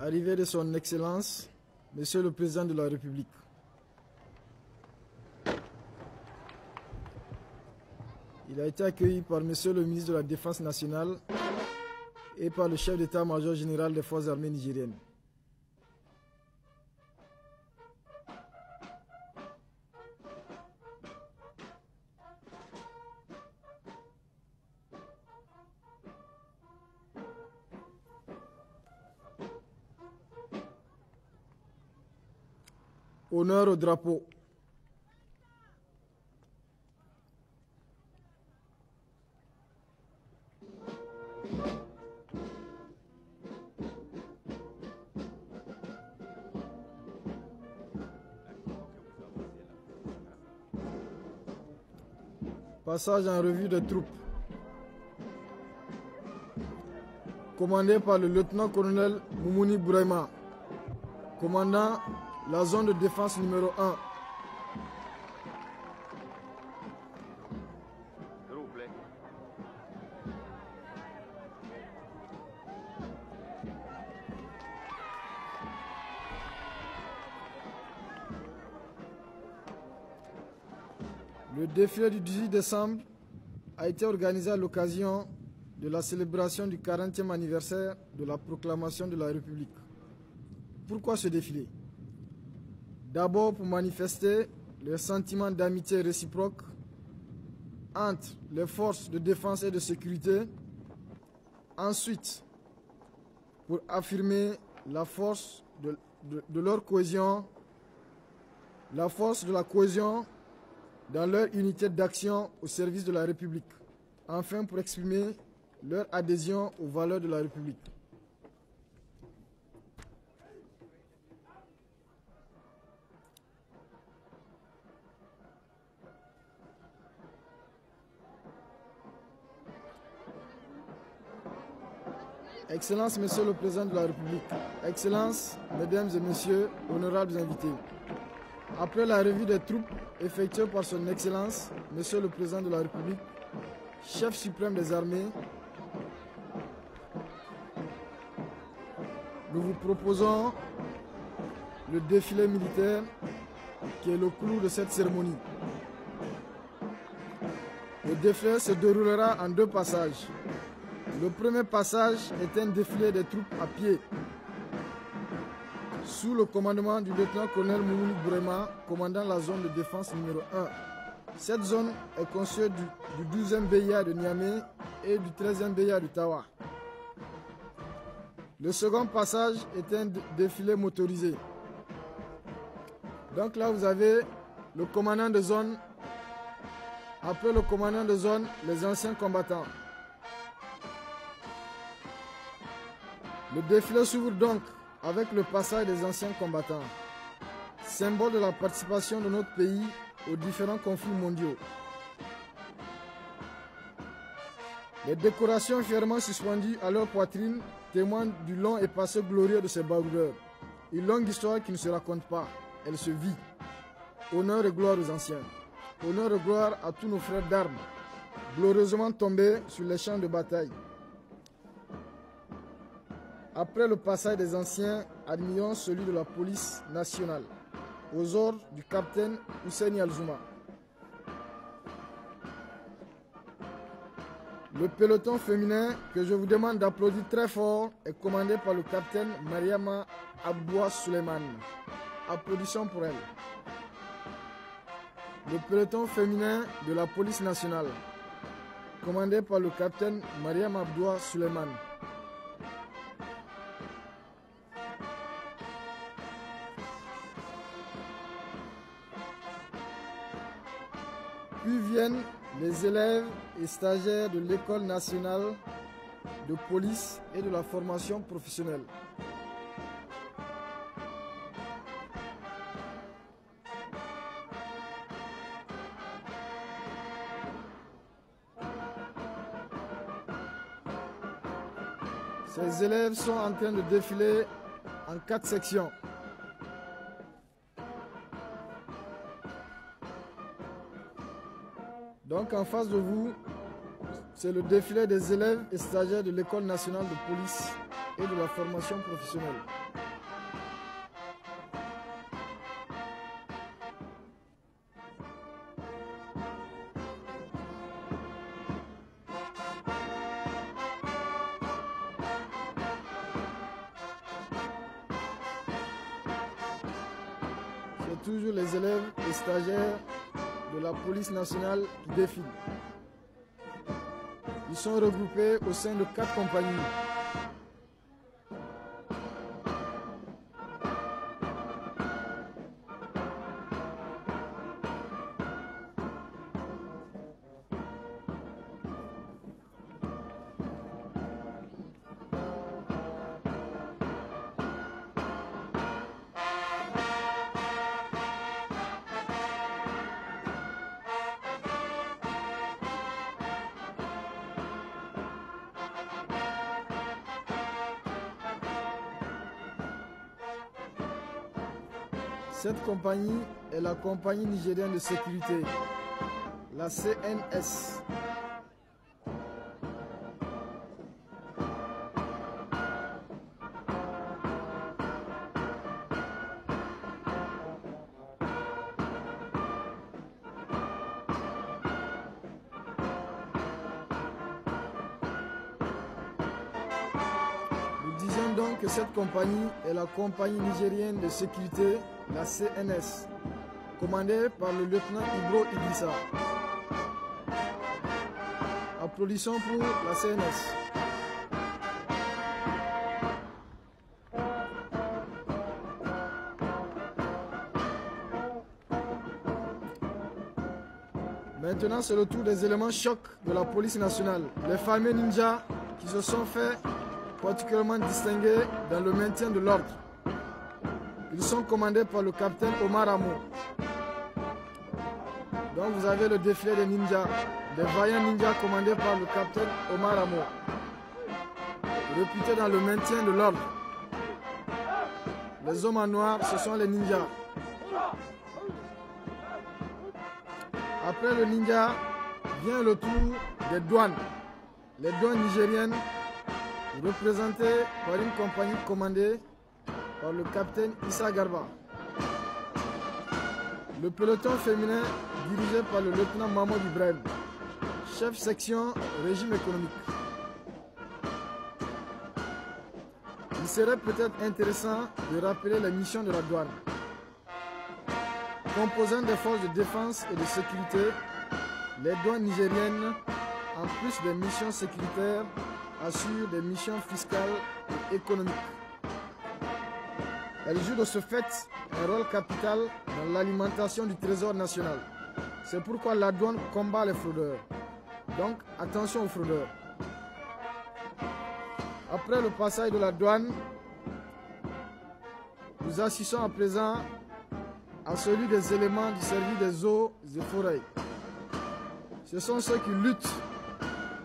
Arrivée de son Excellence, Monsieur le Président de la République. Il a été accueilli par Monsieur le ministre de la Défense nationale et par le chef d'état-major général des forces armées nigériennes. Honneur au drapeau. Passage en revue des troupes. Commandé par le lieutenant-colonel Moumouni Bouraima, commandant la zone de défense numéro 1. Le défilé du 18 décembre a été organisé à l'occasion de la célébration du 40e anniversaire de la proclamation de la République. Pourquoi ce défilé? D'abord pour manifester le sentiment d'amitié réciproque entre les forces de défense et de sécurité. Ensuite, pour affirmer la force de leur cohésion, la force de la cohésion dans leur unité d'action au service de la République. Enfin, pour exprimer leur adhésion aux valeurs de la République. Excellences, Monsieur le Président de la République, Excellences, Mesdames et Messieurs, honorables invités. Après la revue des troupes effectuée par son Excellence, Monsieur le Président de la République, chef suprême des armées, nous vous proposons le défilé militaire qui est le clou de cette cérémonie. Le défilé se déroulera en 2 passages. Le premier passage est un défilé des troupes à pied, sous le commandement du lieutenant-colonel Moumouni Bouraima, commandant la zone de défense numéro 1. Cette zone est constituée du 12e BIA de Niamey et du 13e BIA de Tawa. Le second passage est un défilé motorisé. Donc là, vous avez le commandant de zone, après le commandant de zone, les anciens combattants. Le défilé s'ouvre donc avec le passage des anciens combattants, symbole de la participation de notre pays aux différents conflits mondiaux. Les décorations fièrement suspendues à leur poitrine témoignent du long et passé glorieux de ces baroudeurs. Une longue histoire qui ne se raconte pas, elle se vit. Honneur et gloire aux anciens. Honneur et gloire à tous nos frères d'armes, glorieusement tombés sur les champs de bataille. Après le passage des anciens, admirons celui de la police nationale, aux ordres du capitaine Husseini Alzouma. Le peloton féminin que je vous demande d'applaudir très fort est commandé par le capitaine Mariama Abdoua Suleiman. Applaudissons pour elle. Le peloton féminin de la police nationale, commandé par le capitaine Mariama Abdoua Suleiman. Puis viennent les élèves et stagiaires de l'École nationale de police et de la formation professionnelle. Ces élèves sont en train de défiler en 4 sections. Donc en face de vous, c'est le défilé des élèves et stagiaires de l'École nationale de police et de la formation professionnelle. c'est toujours les élèves et stagiaires de la police nationale qui défilent. Ils sont regroupés au sein de 4 compagnies. Cette compagnie est la compagnie nigérienne de sécurité, la CNS. Nous disions donc que cette compagnie est la compagnie nigérienne de sécurité, la CNS, commandée par le lieutenant Ibro Idrissa. Applaudissons pour la CNS. Maintenant, c'est le tour des éléments chocs de la police nationale. Les fameux ninjas qui se sont fait particulièrement distingués dans le maintien de l'ordre. Ils sont commandés par le capitaine Omar Amo. Donc vous avez le défilé des ninjas, des vaillants ninjas commandés par le capitaine Omar Amo, réputé dans le maintien de l'ordre. Les hommes en noir, ce sont les ninjas. Après le ninja, vient le tour des douanes. Les douanes nigériennes, représentées par une compagnie commandée par le capitaine Issa Garba. Le peloton féminin dirigé par le lieutenant Mahmoud Ibrahim, chef section régime économique. Il serait peut-être intéressant de rappeler les missions de la douane. Composant des forces de défense et de sécurité, les douanes nigériennes, en plus des missions sécuritaires, assurent des missions fiscales et économiques. Elle joue de ce fait un rôle capital dans l'alimentation du trésor national. C'est pourquoi la douane combat les fraudeurs. Donc attention aux fraudeurs. Après le passage de la douane, nous assistons à présent à celui des éléments du service des eaux et forêts. Ce sont ceux qui luttent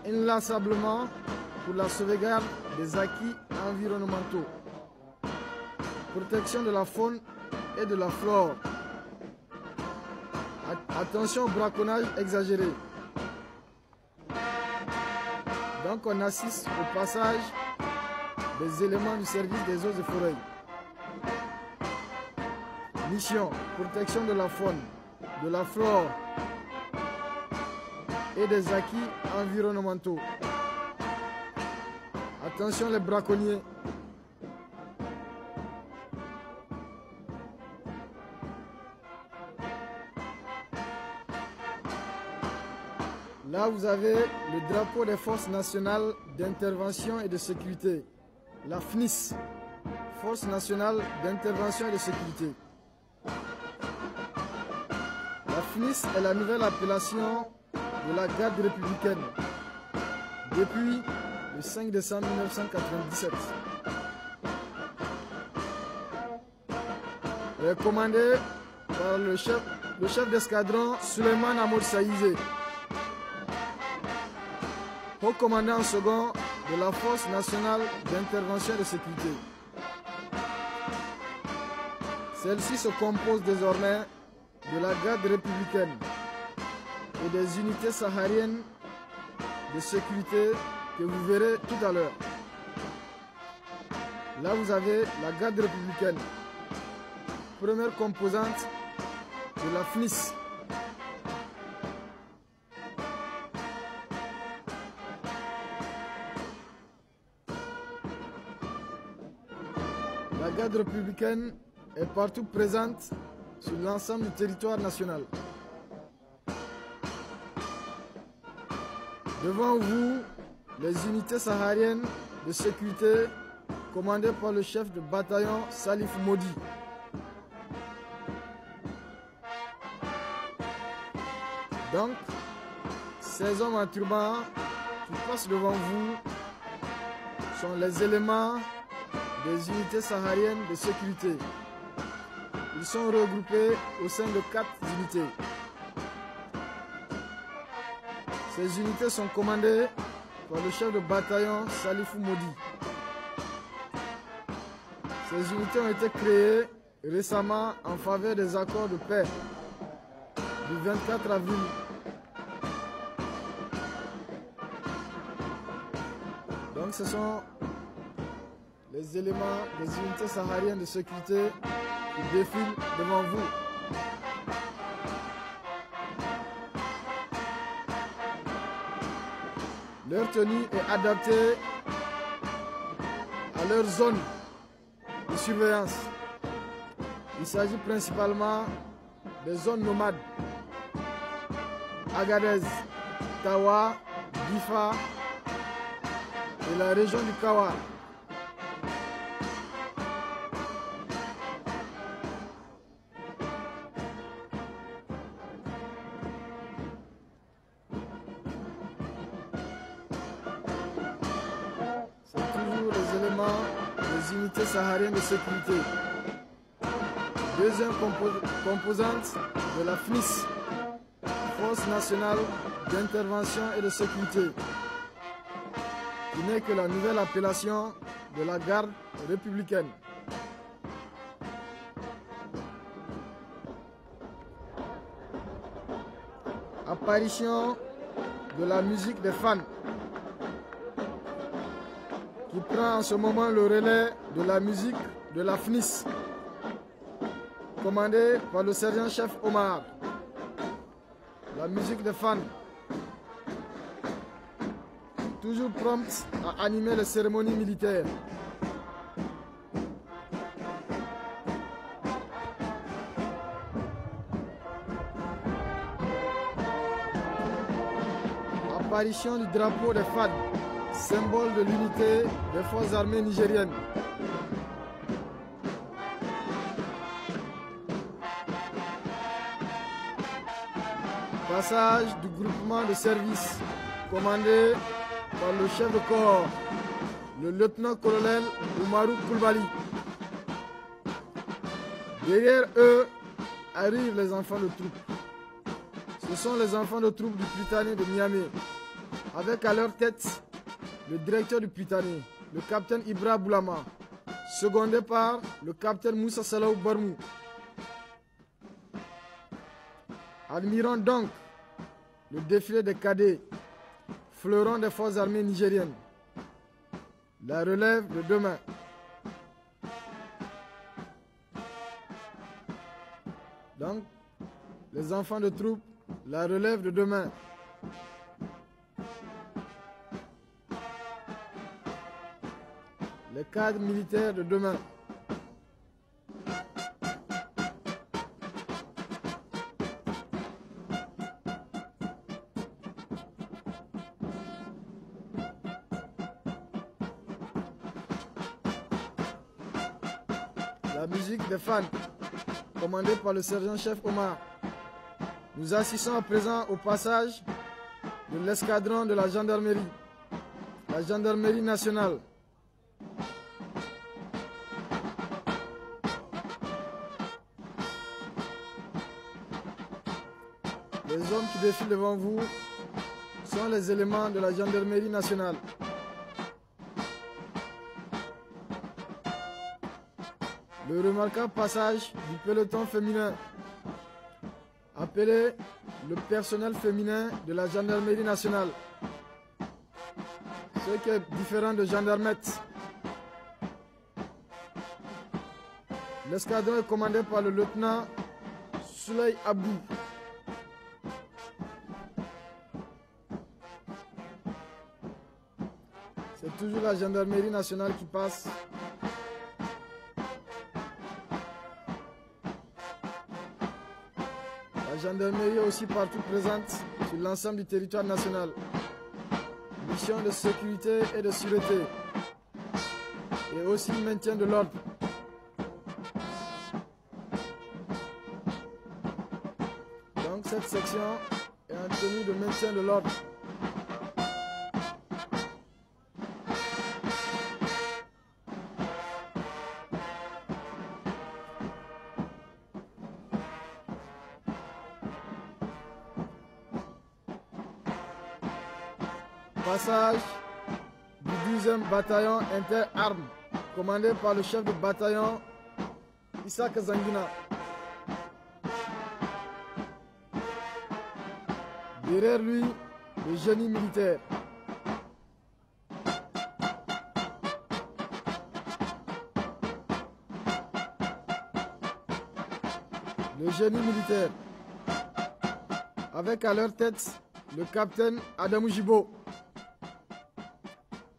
inlassablement pour la sauvegarde des acquis environnementaux, protection de la faune et de la flore. Attention au braconnage exagéré. Donc on assiste au passage des éléments du service des eaux et forêts. Mission, protection de la faune, de la flore et des acquis environnementaux. Attention les braconniers. Là, vous avez le drapeau des forces nationales d'intervention et de sécurité, la FNIS, Force nationale d'intervention et de sécurité. La FNIS est la nouvelle appellation de la garde républicaine depuis le 5 décembre 1997. Elle est commandée par le chef d'escadron Suleiman Amoud Saïzé, haut commandant second de la Force nationale d'intervention et de sécurité. Celle-ci se compose désormais de la garde républicaine et des unités sahariennes de sécurité que vous verrez tout à l'heure. Là, vous avez la garde républicaine, première composante de la FNIS. La garde républicaine est partout présente sur l'ensemble du territoire national. Devant vous, les unités sahariennes de sécurité commandées par le chef de bataillon Salif Modi. Donc, ces hommes en turban qui passent devant vous sont les éléments des unités sahariennes de sécurité. Ils sont regroupés au sein de 4 unités. Ces unités sont commandées par le chef de bataillon Salif Modi. Ces unités ont été créées récemment en faveur des accords de paix du 24 avril. Donc ce sont les éléments des unités sahariennes de sécurité qui défilent devant vous. Leur tenue est adaptée à leur zone de surveillance. Il s'agit principalement des zones nomades. Agadez, Tawa, Difa et la région du Kawa. C'est toujours les éléments des unités sahariennes de sécurité. Deuxième composante de la FNIS, Force nationale d'intervention et de sécurité, qui n'est que la nouvelle appellation de la garde républicaine. Apparition de la musique des fans, qui prend en ce moment le relais de la musique de la FNIS, commandée par le sergent-chef Omar. La musique des fans, toujours prompte à animer les cérémonies militaires. Apparition du drapeau des FAD, symbole de l'unité des forces armées nigériennes. Passage du groupement de service commandé par le chef de corps, le lieutenant-colonel Oumarou Koulibaly. Derrière eux arrivent les enfants de troupe. Ce sont les enfants de troupe du Prytanée de Niamey, avec à leur tête le directeur du Prytanée, le capitaine Ibra Boulama, secondé par le capitaine Moussa Salaou Barmou. Admirons donc le défilé des cadets, fleurons des forces armées nigériennes. La relève de demain. Donc, les enfants de troupe, la relève de demain. Les cadres militaires de demain. La musique des fans, commandée par le sergent-chef Omar. Nous assistons à présent au passage de l'escadron de la gendarmerie nationale. Les hommes qui défilent devant vous sont les éléments de la gendarmerie nationale. Le remarquable passage du peloton féminin, appelé le personnel féminin de la gendarmerie nationale, ce qui est différent de gendarmettes. L'escadron est commandé par le lieutenant Souley Abdou. C'est toujours la gendarmerie nationale qui passe. La gendarmerie est aussi partout présente sur l'ensemble du territoire national. Mission de sécurité et de sûreté. Et aussi maintien de l'ordre. Donc cette section est en tenue de maintien de l'ordre. Passage du 12e bataillon inter-armes, commandé par le chef de bataillon Isaac Zangina. Derrière lui, le génie militaire. Le génie militaire. Avec à leur tête le capitaine Adamou Jibo.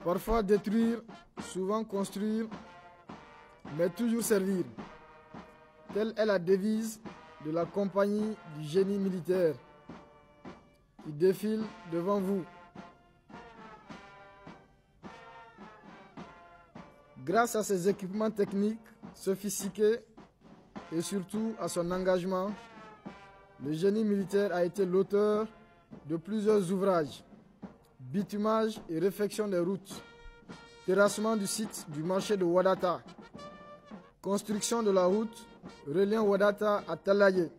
Parfois détruire, souvent construire, mais toujours servir. Telle est la devise de la compagnie du génie militaire qui défile devant vous. Grâce à ses équipements techniques sophistiqués et surtout à son engagement, le génie militaire a été l'auteur de plusieurs ouvrages. Bitumage et réfection des routes, terrassement du site du marché de Wadata, construction de la route reliant Wadata à Talaye,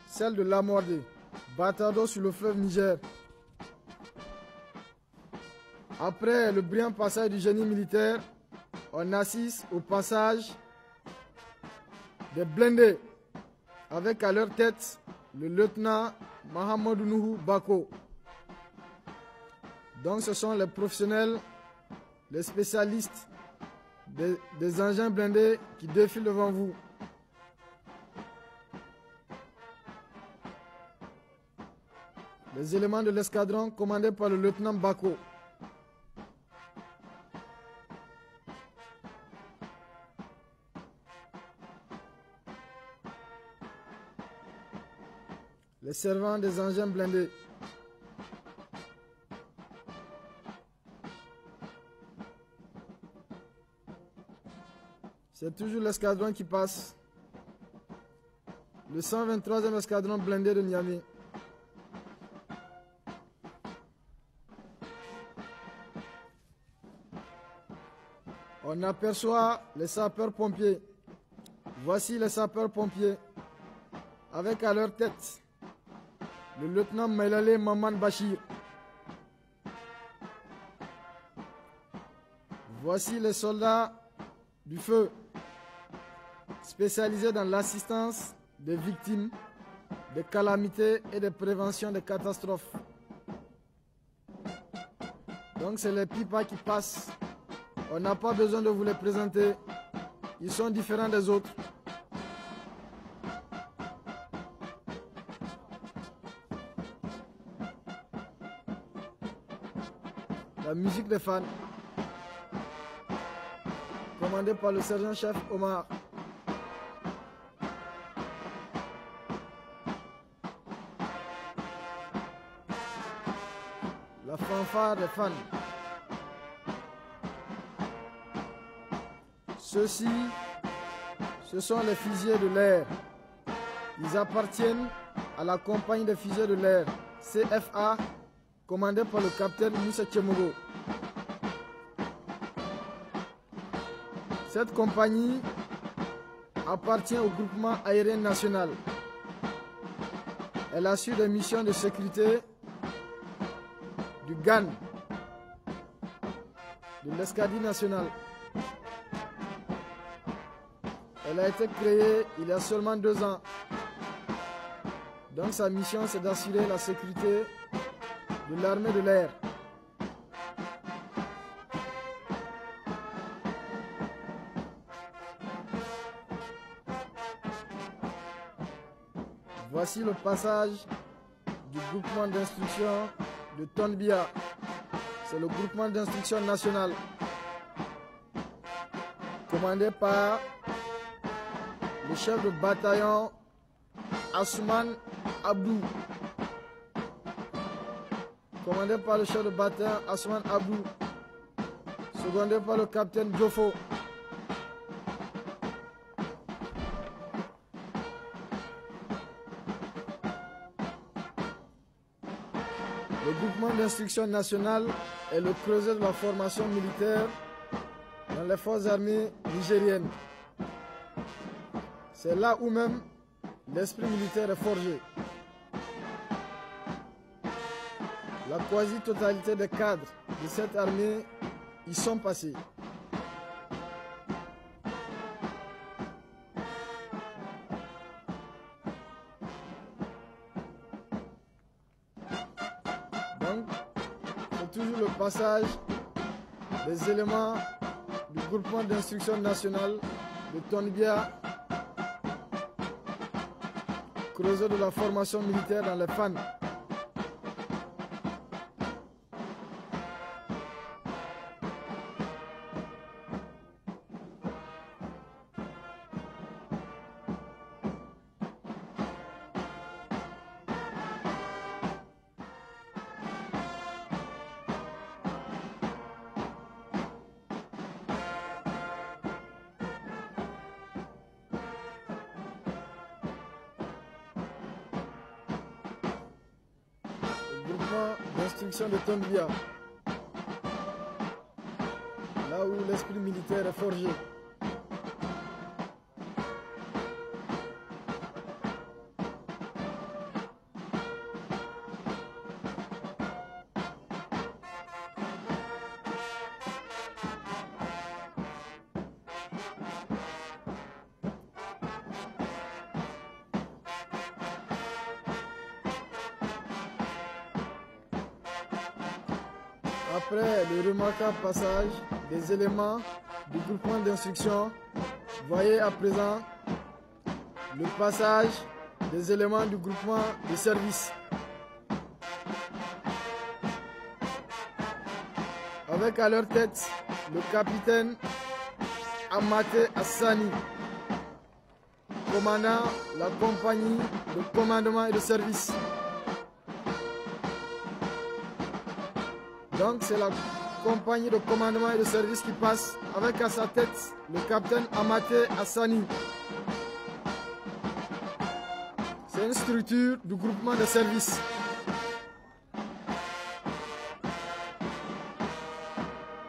celle de Lamordé, bâtard d'eau sur le fleuve Niger. Après le brillant passage du génie militaire, on assiste au passage des blindés, avec à leur tête le lieutenant Mahamadou Nuhu Bako. Donc ce sont les professionnels, les spécialistes des engins blindés qui défilent devant vous. Les éléments de l'escadron commandés par le lieutenant Bako. Les servants des engins blindés. C'est toujours l'escadron qui passe. Le 123e escadron blindé de Niamey. On aperçoit les sapeurs-pompiers. Voici les sapeurs-pompiers. Avec à leur tête le lieutenant Maïlale Maman Bachir. Voici les soldats du feu, spécialisés dans l'assistance des victimes, des calamités et de prévention des catastrophes. Donc c'est les pipas qui passent. On n'a pas besoin de vous les présenter. Ils sont différents des autres. La musique des fans, commandée par le sergent-chef Omar. La fanfare des fans. Ceux-ci, ce sont les fusiliers de l'air. Ils appartiennent à la compagnie des fusiliers de l'air, CFA, commandée par le capitaine Moussa Tchemogo. Cette compagnie appartient au groupement aérien national. Elle assure des missions de sécurité du GAN, de l'escadrille nationale. Elle a été créée il y a seulement 2 ans. Donc sa mission, c'est d'assurer la sécurité de l'armée de l'air. Voici le passage du groupement d'instruction de Tonbia. C'est le groupement d'instruction national, commandé par le chef de bataillon Assouman Abdou, commandé par le chef de bataillon Asman Abdou, secondé par le capitaine Diofo. Le groupement d'instruction nationale est le creuset de la formation militaire dans les forces armées nigériennes. C'est là où même l'esprit militaire est forgé. La quasi-totalité des cadres de cette armée y sont passés. Donc, c'est toujours le passage des éléments du groupement d'instruction nationale de Tonibia, creuset de la formation militaire dans les fans. D'instruction de Tonibia, là où l'esprit militaire est forgé. Après le remarquable passage des éléments du groupement d'instruction, voyez à présent le passage des éléments du groupement de service. Avec à leur tête le capitaine Amaté Hassani, commandant la compagnie de commandement et de service. Donc c'est la compagnie de commandement et de service qui passe avec à sa tête le capitaine Amaté Hassani. C'est une structure du groupement de service.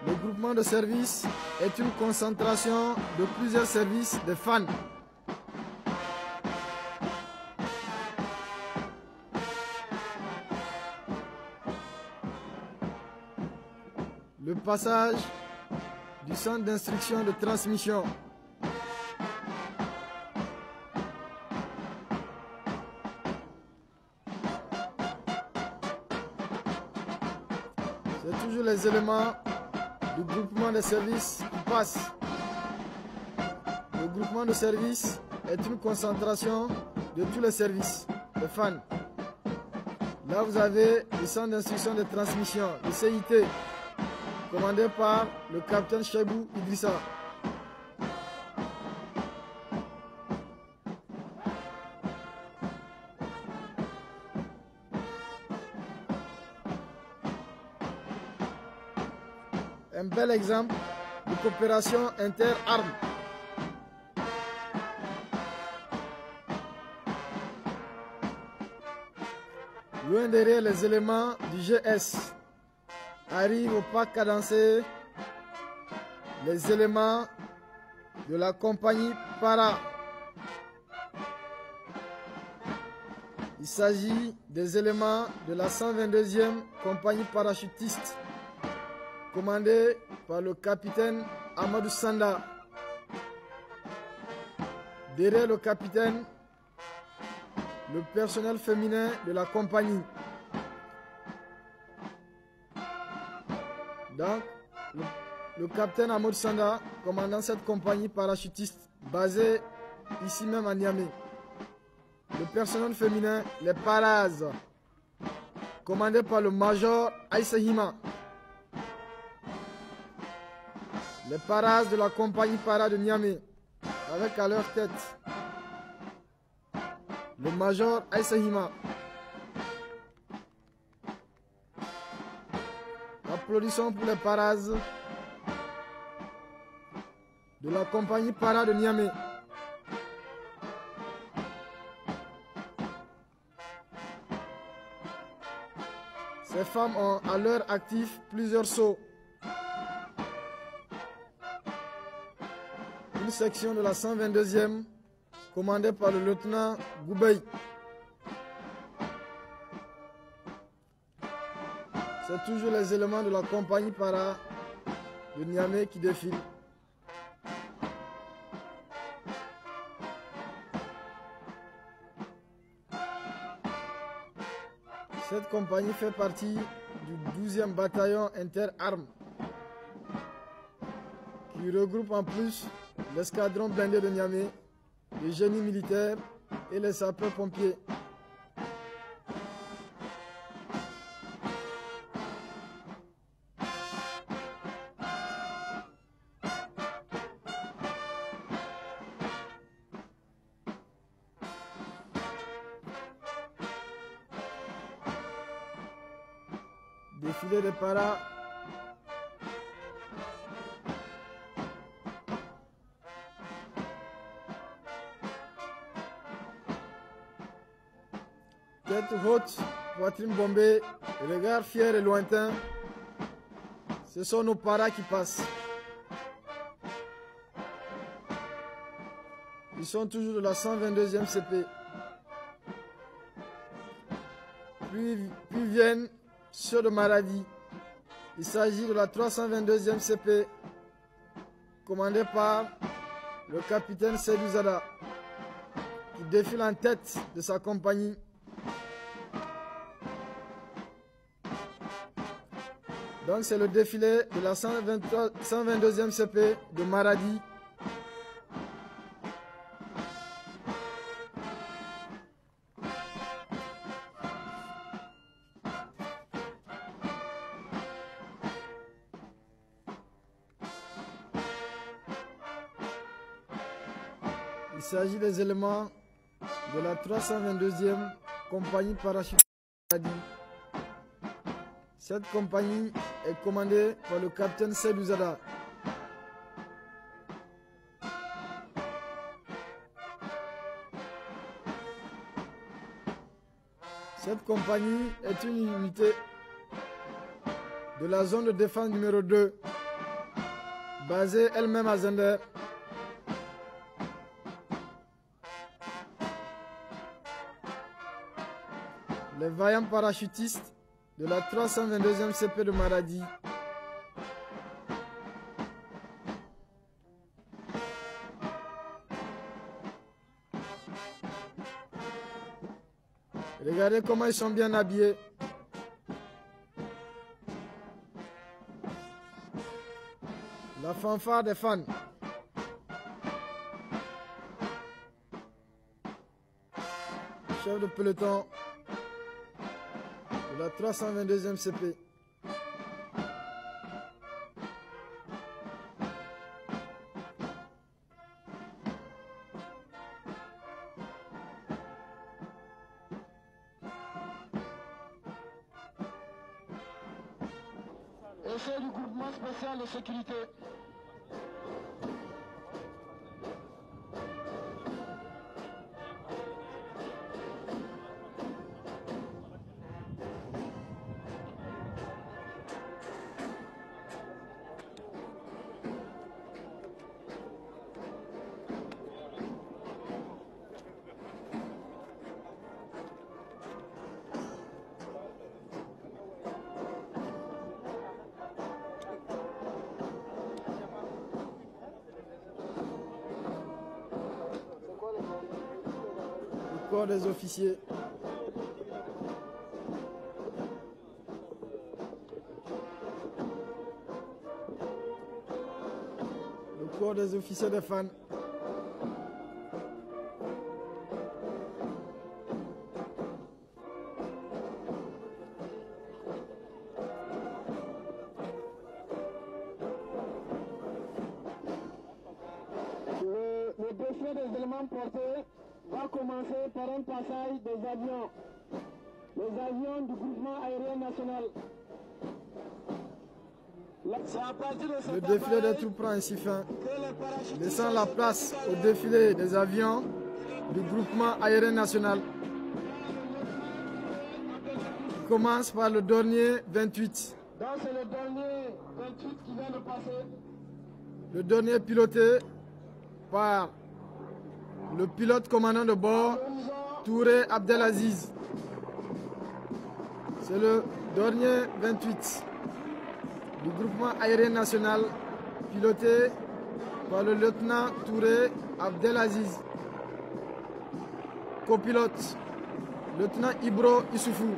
Le groupement de service est une concentration de plusieurs services de fans. Le passage du centre d'instruction de transmission. C'est toujours les éléments du groupement de service qui passent. Le groupement de service est une concentration de tous les services, les fans. Là, vous avez le centre d'instruction de transmission, le CIT, commandé par le capitaine Cheibou Idrissa. Un bel exemple de coopération inter-armes. Loin derrière les éléments du GS, arrivent au pas cadencé les éléments de la compagnie Para. Il s'agit des éléments de la 122e compagnie parachutiste, commandée par le capitaine Amadou Sanda. Derrière le capitaine, le personnel féminin de la compagnie. Donc, le capitaine Amadou Sanda, commandant cette compagnie parachutiste basée ici même à Niamey. Le personnel féminin, les Paras, commandé par le major Aïssa Hima. Les Paras de la compagnie Para de Niamey, avec à leur tête le major Aïssahima. Applaudissons pour les paras de la compagnie para de Niamey. Ces femmes ont à leur actif plusieurs sauts. Une section de la 122e commandée par le lieutenant Goubey. C'est toujours les éléments de la compagnie para de Niamey qui défilent. Cette compagnie fait partie du 12e bataillon inter-armes qui regroupe en plus l'escadron blindé de Niamey, les génies militaires et les sapeurs-pompiers. Défilé de paras. Tête haute, poitrine bombée, regard fier et lointain. Ce sont nos paras qui passent. Ils sont toujours de la 122e CP. Puis viennent ceux de Maradi. Il s'agit de la 322e CP, commandée par le capitaine Seydou Zada, qui défile en tête de sa compagnie. Donc c'est le défilé de la 122e CP de Maradi. Il s'agit des éléments de la 322e compagnie parachutiste de Maradi. Cette compagnie est commandée par le capitaine Seydou Zada. Cette compagnie est une unité de la zone de défense numéro 2, basée elle-même à Zender. Les vaillants parachutistes de la 322e CP de Maradi. Regardez comment ils sont bien habillés. La fanfare des fans. Chef de peloton de la 322e CP. Essai du groupement spécial de sécurité. Le corps des officiers. Le corps des officiers des fans. Le défilé des éléments portés va commencer par un passage des avions. Les avions du groupement aérien national. Le défilé des troupes prend ainsi fin, laissant la place au défilé des avions du groupement aérien national. Il commence par le dernier 28. Donc c'est le dernier 28 qui vient de passer. Le dernier piloté par le pilote commandant de bord, Touré Abdelaziz. C'est le dernier 28 du groupement aérien national, piloté par le lieutenant Touré Abdelaziz. Copilote, lieutenant Ibro Issoufou.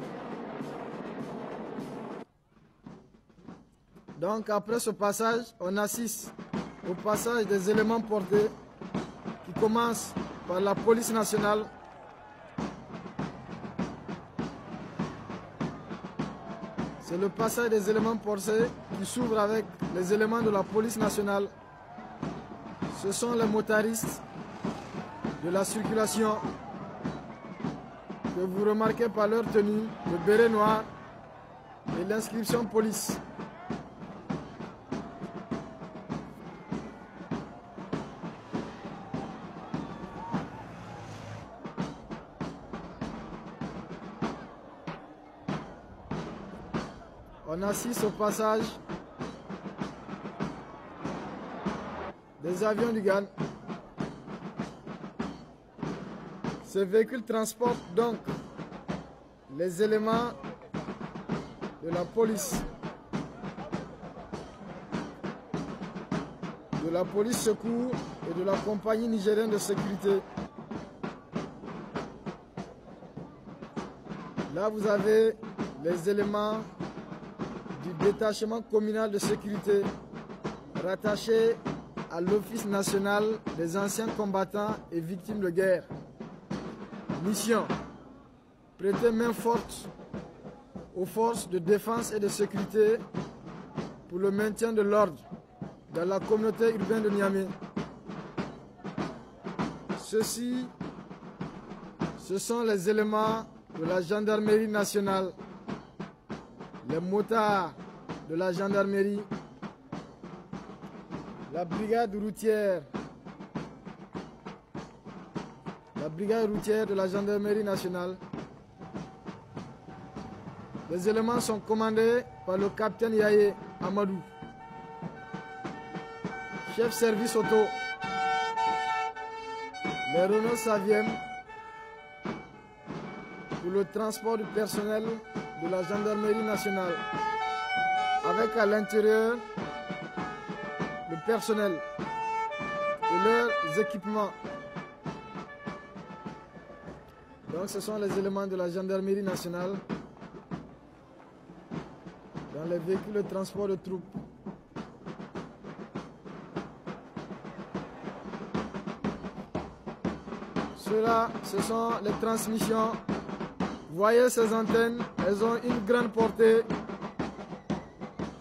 Donc après ce passage, on assiste au passage des éléments portés qui commencent par la police nationale, c'est le passage des éléments portés qui s'ouvre avec les éléments de la police nationale. Ce sont les motaristes de la circulation que vous remarquez par leur tenue, le béret noir et l'inscription police. On assiste au passage des avions du GAN. Ces véhicules transportent donc les éléments de la police, secours et de la compagnie nigérienne de sécurité. Là, vous avez les éléments du détachement communal de sécurité rattaché à l'Office national des anciens combattants et victimes de guerre. Mission: prêter main forte aux forces de défense et de sécurité pour le maintien de l'ordre dans la communauté urbaine de Niamey. Ceux-ci, ce sont les éléments de la gendarmerie nationale, les motards de la gendarmerie, la brigade routière de la gendarmerie nationale. Les éléments sont commandés par le capitaine Yaye Amadou, chef service auto. Les Renault Saviem pour le transport du personnel de la gendarmerie nationale, avec à l'intérieur le personnel et leurs équipements. Donc ce sont les éléments de la gendarmerie nationale dans les véhicules de transport de troupes. Ceux-là, ce sont les transmissions. Vous voyez ces antennes, elles ont une grande portée.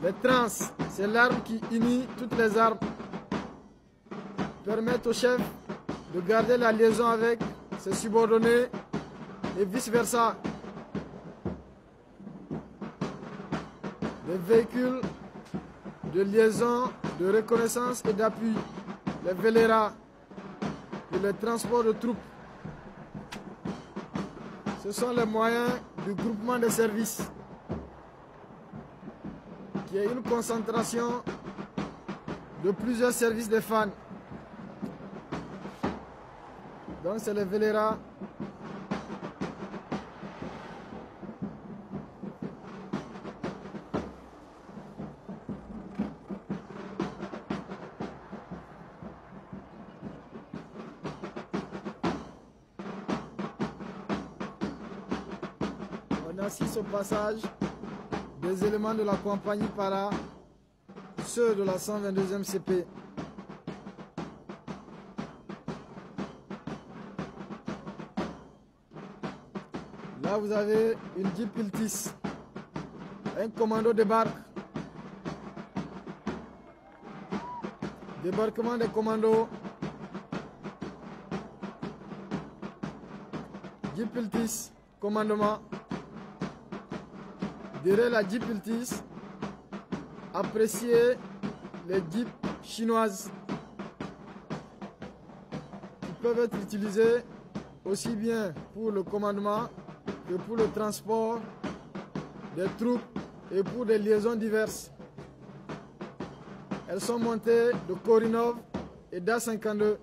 Les trans, c'est l'arme qui unit toutes les armes, permettent au chef de garder la liaison avec ses subordonnés et vice-versa. Les véhicules de liaison, de reconnaissance et d'appui, les VELERA, et les transports de troupes. Ce sont les moyens du groupement de services, qui est une concentration de plusieurs services de fans. Donc c'est les VELERA. On assiste au passage des éléments de la compagnie para, ceux de la 122e CP. Là, vous avez une Jeep Iltis. Un commando débarque. Débarquement des commandos. Jeep Iltis, commandement. Derrière la Jeep Iltis, appréciez les Jeeps chinoises qui peuvent être utilisées aussi bien pour le commandement que pour le transport des troupes et pour des liaisons diverses. Elles sont montées de Korinov et d'A52.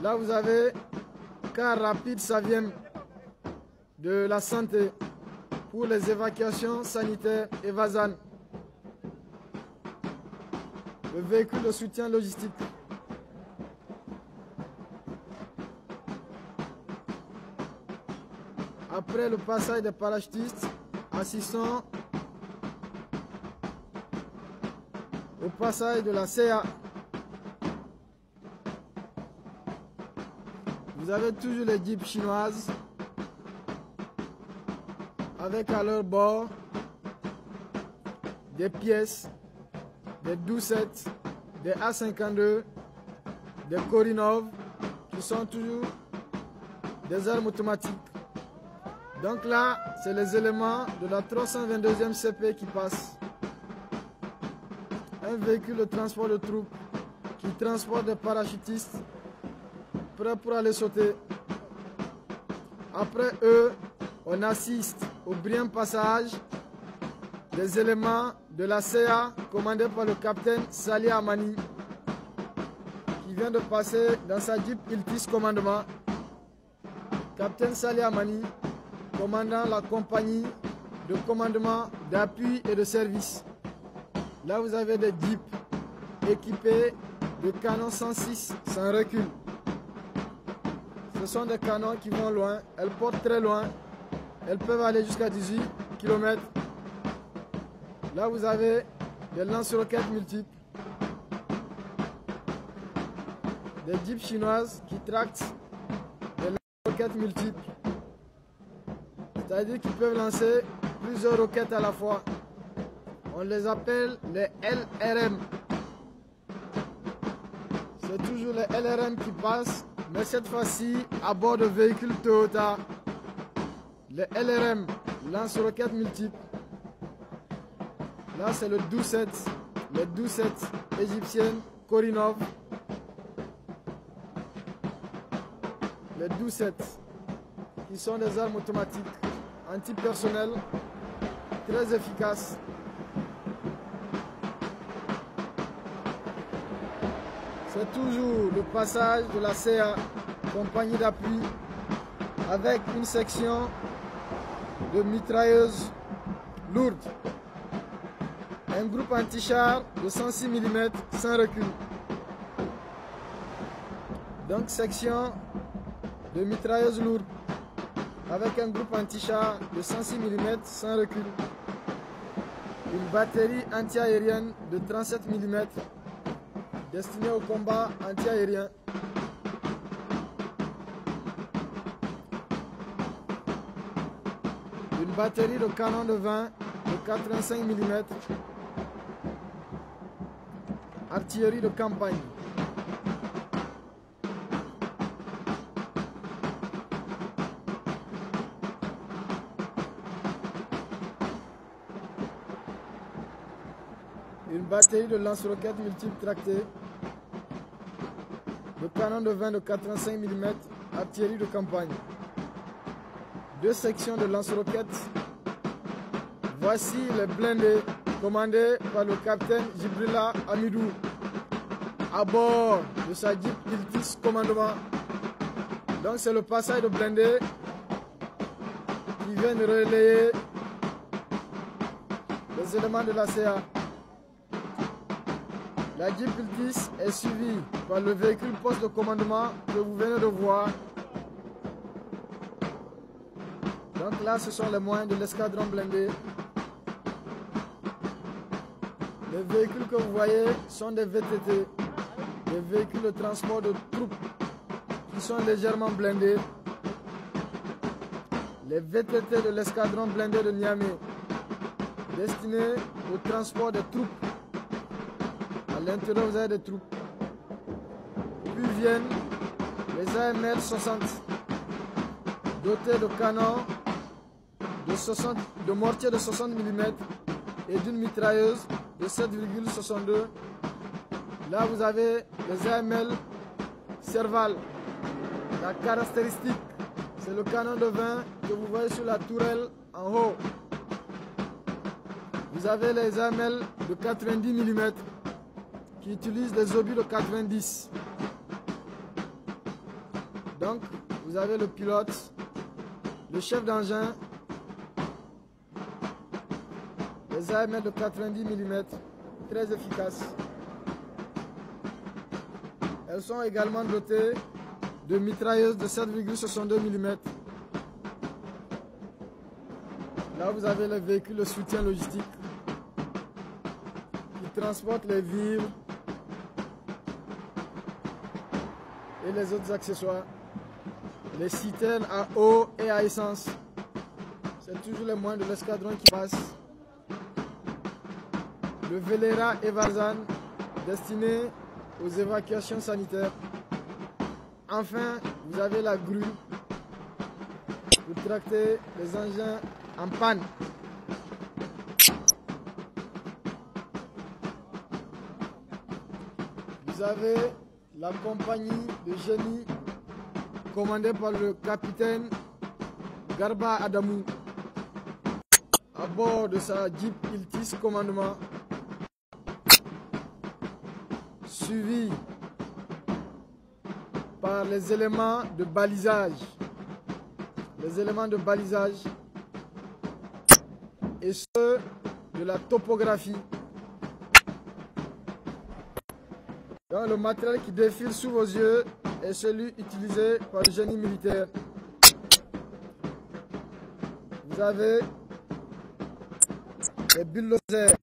Là vous avez car rapide Saviem de la santé pour les évacuations sanitaires et Vazan. Le véhicule de soutien logistique. Après le passage des parachutistes, assistons au passage de la CA. Vous avez toujours les jeeps chinoises avec à leur bord des pièces, des 12-7, des A52, des Korinov qui sont toujours des armes automatiques. Donc là, c'est les éléments de la 322e CP qui passent. Un véhicule de transport de troupes qui transporte des parachutistes prêts pour aller sauter. Après eux, on assiste au brillant passage des éléments de la CA commandés par le capitaine Salih Amani qui vient de passer dans sa Jeep Iltis commandement. Capitaine Salih Amani, commandant la compagnie de commandement d'appui et de service. Là vous avez des jeeps équipés de canons 106 sans recul. Ce sont des canons qui vont loin, elles portent très loin, elles peuvent aller jusqu'à 18 km. Là vous avez des lance-roquettes multiples, des jeeps chinoises qui tractent des lance-roquettes multiples. C'est-à-dire qu'ils peuvent lancer plusieurs roquettes à la fois. On les appelle les LRM. C'est toujours les LRM qui passent, mais cette fois-ci à bord de véhicules Toyota. Les LRM, lance-roquettes multiples. Là c'est le 12-7, les 12-7 égyptiennes Korinov. Les 12-7 qui sont des armes automatiques antipersonnelles très efficaces. C'est toujours le passage de la CA, compagnie d'appui, avec une section de mitrailleuses lourdes. Un groupe anti-char de 106 mm sans recul. Donc section de mitrailleuses lourdes avec un groupe anti-char de 106 mm sans recul. Une batterie anti-aérienne de 37 mm destinée au combat anti-aérien. Une batterie de canon de 20 de 85 mm. Artillerie de campagne. Une batterie de lance-roquettes multiples tractées. Le canon de 20 de 85 mm, artillerie de campagne. Deux sections de lance-roquettes. Voici les blindés commandés par le capitaine Jibrila Amidou à bord de sa Jeep Iltis commandement. Donc c'est le passage de blindés qui vient de relayer les éléments de la CA. La Jeep Iltis est suivie par le véhicule poste de commandement que vous venez de voir. Donc là, ce sont les moyens de l'escadron blindé. Les véhicules que vous voyez sont des VTT, des véhicules de transport de troupes qui sont légèrement blindés. Les VTT de l'escadron blindé de Niamey, destinés au transport des troupes. À l'intérieur, vous avez des troupes. Puis viennent les les AML 60, dotés de canons de mortier de 60 mm et d'une mitrailleuse de 7,62. Là, vous avez les AML Serval. La caractéristique, c'est le canon de 20 que vous voyez sur la tourelle en haut. Vous avez les AML de 90 mm qui utilisent des obus de 90. Donc, vous avez le pilote, le chef d'engin, les AML de 90 mm, très efficaces. Elles sont également dotées de mitrailleuses de 7,62 mm. Là, vous avez les véhicules de soutien logistique qui transportent les vivres et les autres accessoires. Les citernes à eau et à essence. C'est toujours les moyens de l'escadron qui passent. Le Velera Evarzan, destiné aux évacuations sanitaires. Enfin, vous avez la grue pour tracter les engins en panne. Vous avez la compagnie de génie commandée par le capitaine Garba Adamou à bord de sa Jeep Iltis commandement, suivi par les éléments de balisage. Les éléments de balisage et ceux de la topographie. Donc, le matériel qui défile sous vos yeux est celui utilisé par le génie militaire. Vous avez les bulldozers